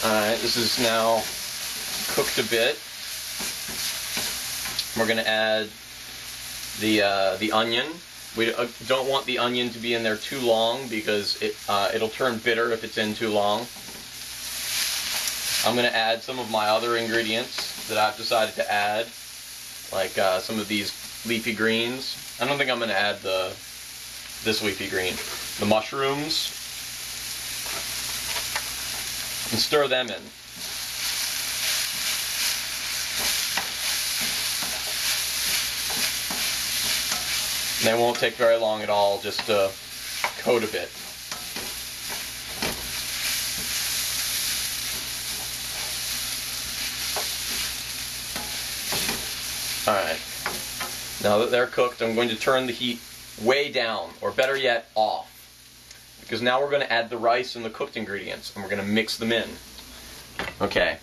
Alright, this is now cooked a bit. We're going to add the onion. We don't want the onion to be in there too long because it'll turn bitter if it's in too long. I'm going to add some of my other ingredients that I've decided to add, like some of these leafy greens. I don't think I'm going to add this leafy green. The mushrooms. And stir them in. They won't take very long at all, just to coat a bit. Alright, now that they're cooked, I'm going to turn the heat way down, or better yet, off. Because now we're going to add the rice and the cooked ingredients, and we're going to mix them in. Okay,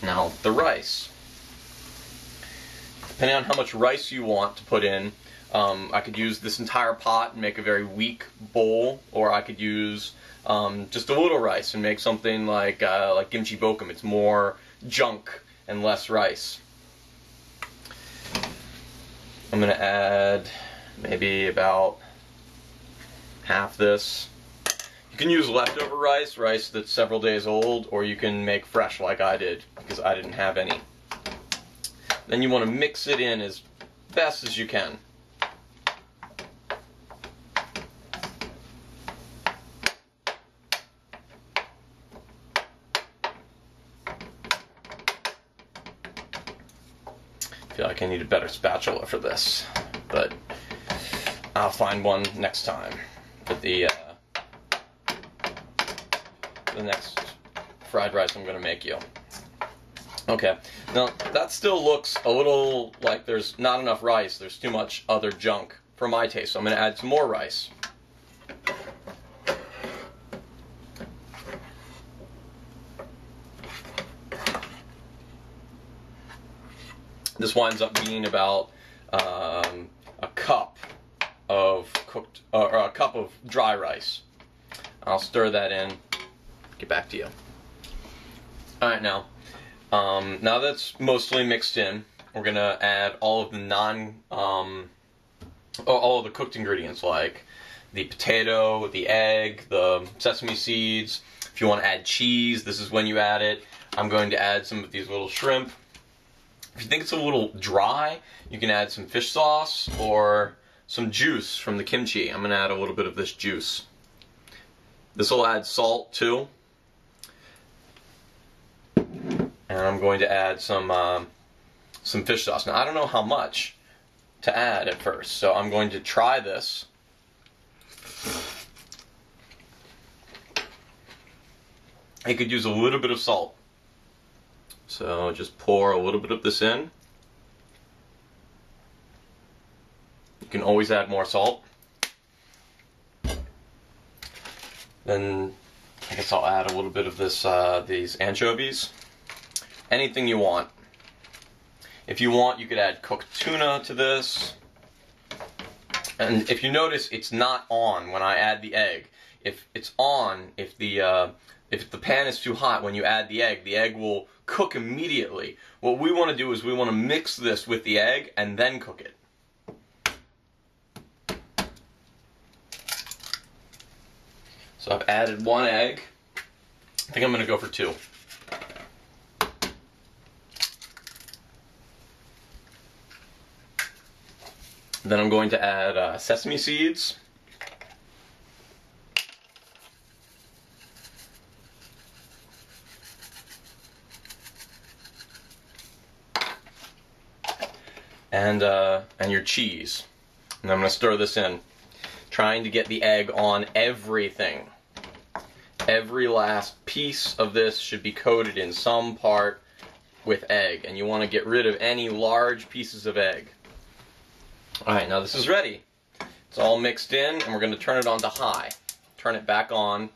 now the rice. Depending on how much rice you want to put in, I could use this entire pot and make a very weak bowl, or I could use just a little rice and make something like Gimchibokkeumbap. It's more junk and less rice. I'm going to add maybe about half this. You can use leftover rice that's several days old, or you can make fresh like I did, because I didn't have any. Then you want to mix it in as best as you can. I feel like I need a better spatula for this, but I'll find one next time. But the next fried rice I'm going to make you. Okay, now that still looks a little like there's not enough rice. There's too much other junk for my taste, so I'm going to add some more rice. This winds up being about a cup of cooked, or a cup of dry rice. I'll stir that in. Get back to you. All right, now that's mostly mixed in, we're gonna add all of the all of the cooked ingredients, like the potato, the egg, the sesame seeds. If you want to add cheese, this is when you add it. I'm going to add some of these little shrimp. If you think it's a little dry, you can add some fish sauce or some juice from the kimchi. I'm going to add a little bit of this juice. This will add salt too. And I'm going to add some fish sauce. Now I don't know how much to add at first, so I'm going to try this. I could use a little bit of salt. So just pour a little bit of this in. You can always add more salt. Then I guess I'll add a little bit of this these anchovies. Anything you want. If you want, you could add cooked tuna to this. And if you notice, it's not on when I add the egg. If it's on, if the pan is too hot when you add the egg will cook immediately. What we want to do is we want to mix this with the egg and then cook it. So I've added one egg. I think I'm going to go for two. Then I'm going to add sesame seeds. And your cheese. And I'm going to stir this in, trying to get the egg on everything. Every last piece of this should be coated in some part with egg, and you want to get rid of any large pieces of egg. Alright, now this is ready. It's all mixed in, and we're going to turn it on to high. Turn it back on,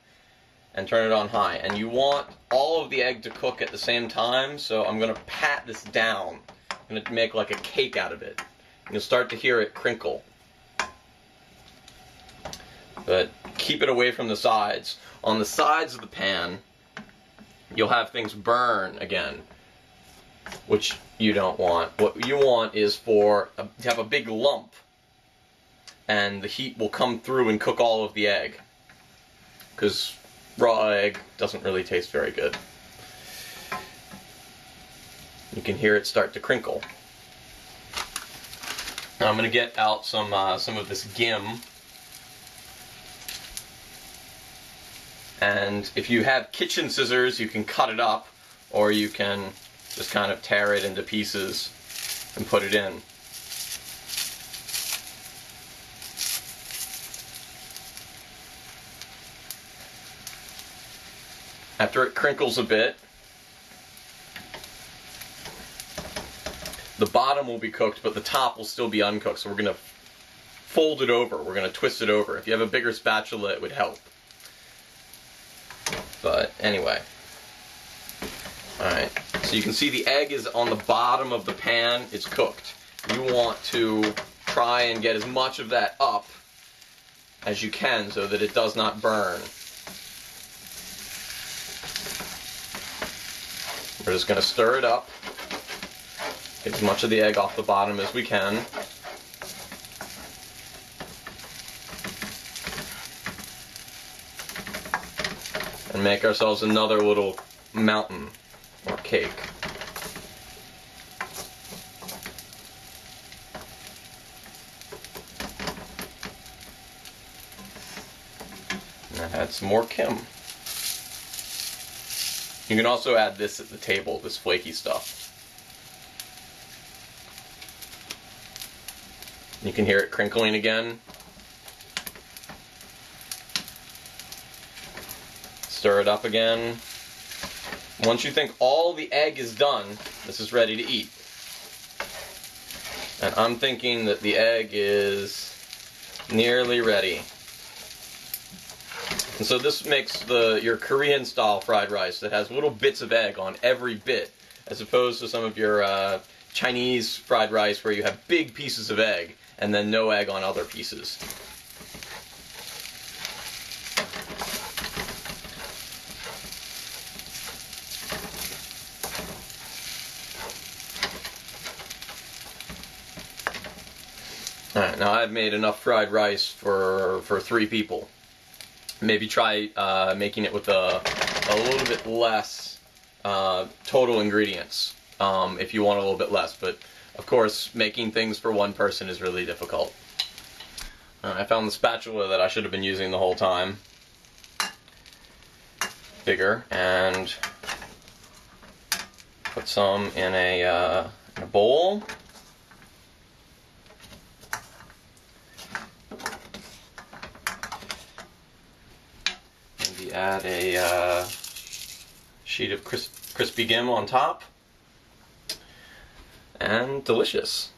and turn it on high. And you want all of the egg to cook at the same time, so I'm going to pat this down. I'm going to make like a cake out of it. You'll start to hear it crinkle. But keep it away from the sides. On the sides of the pan, you'll have things burn again, which you don't want. What you want is to have a big lump, and the heat will come through and cook all of the egg, because raw egg doesn't really taste very good. You can hear it start to crinkle. Now I'm going to get out some of this gim, and if you have kitchen scissors, you can cut it up, or you can just kind of tear it into pieces and put it in. After it crinkles a bit, the bottom will be cooked, but the top will still be uncooked, so we're going to fold it over. We're going to twist it over. If you have a bigger spatula, it would help. But anyway. Alright, so you can see the egg is on the bottom of the pan. It's cooked. You want to try and get as much of that up as you can so that it does not burn. We're just going to stir it up. Get as much of the egg off the bottom as we can. And make ourselves another little mountain or cake. And add some more Kim. You can also add this at the table, this flaky stuff. You can hear it crinkling again. Stir it up again. Once you think all the egg is done, this is ready to eat. And I'm thinking that the egg is nearly ready. And so this makes your Korean style fried rice that has little bits of egg on every bit, as opposed to some of your Chinese fried rice where you have big pieces of egg and then no egg on other pieces. Alright, now I've made enough fried rice for 3 people. Maybe try making it with a little bit less total ingredients if you want a little bit less, but of course making things for one person is really difficult. I found the spatula that I should have been using the whole time. Bigger, and put some in a bowl. Maybe add a sheet of crispy Gim on top. And delicious.